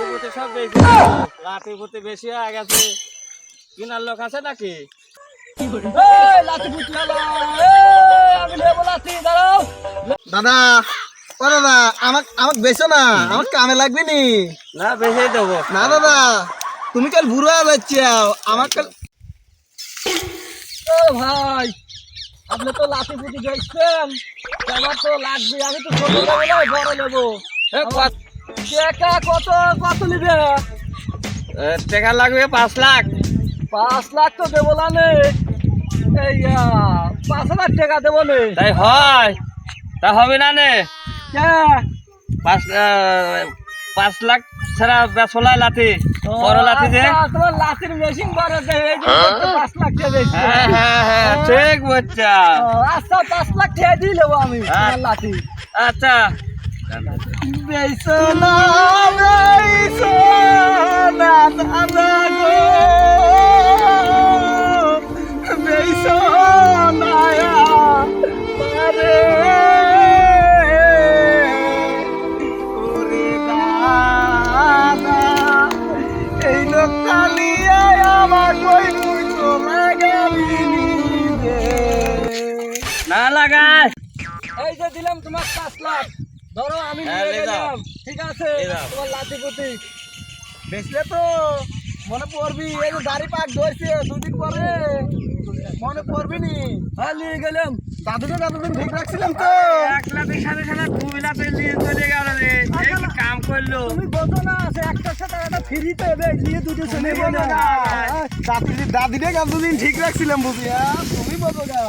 লাঠি পুঁতি সব বেশি লাঠি পুঁতি বেশি হয়ে গেছে কিনার লোক আছে নাকি লাঠি পুঁতি আমি নেবো লাঠি দাঁড়াও দাদা ও দাদা আমাক বেছো না আমার কামে লাগবে নি না বেশি দেবো না দাদা তুমি কাল বুড়ো হয়ে যাচ্ছ আমার কাল ও ভাই আপনি তো লাঠি পুঁতি গেছেন আমার তো লাগবে আমি তো ছোট নেবো না বড় নেবো টাকা কত কত নিবে টাকা লাগবে 5 লাখ 5 লাখ তো দেবো না নে এই 5,000 টাকা দেবো নে তাই হয় তা হবে না নে কে 5 লাখ ছাড়া বেসলা লাঠি বড় লাঠি যে তোমার লাঠির মেশিন বড় দেয় এই যে 5 লাখ টাকা বেশি হ্যাঁ ঠিক বচ্চা আচ্ছা 5 লাখ টাকা দিয়ে নেবো আমি তোমার লাঠি আচ্ছা বেসো না দাদা গো বেসো না আরে ওরে দাদা এই লোকটা নিয়ে আমার কই মুইতো লাগাবি রে না লাগায় এই যে দিলাম তোমার 5 লাখ ধরো আমি হ্যাঁ, নিয়ে নিয়ে যাও। গেলাম ঠিক আছে নিয়ে যাও। তোমার লাঠি পুঁতি বেচলে তো মনে পড়বি এই যে দাড়ি পাক ধরছে দুদিন পরে মনে পড়বি নি হ্যাঁ নিয়ে গেলাম দাদুকে দাদুদিন ঠিক রাখছিলাম তো 1 লাখের সাথে সাথে 2 লাখ নিয়ে চলে গেল রে এই কি কাম করলো তুমি বোঝো না আছে একটার সাথে একটা ফ্রিতে নিয়ে দুটো ছেলে বোঝো না। দাদিরে দাদুদিন ঠিক রাখছিলাম বুঝি তুমি বোঝো না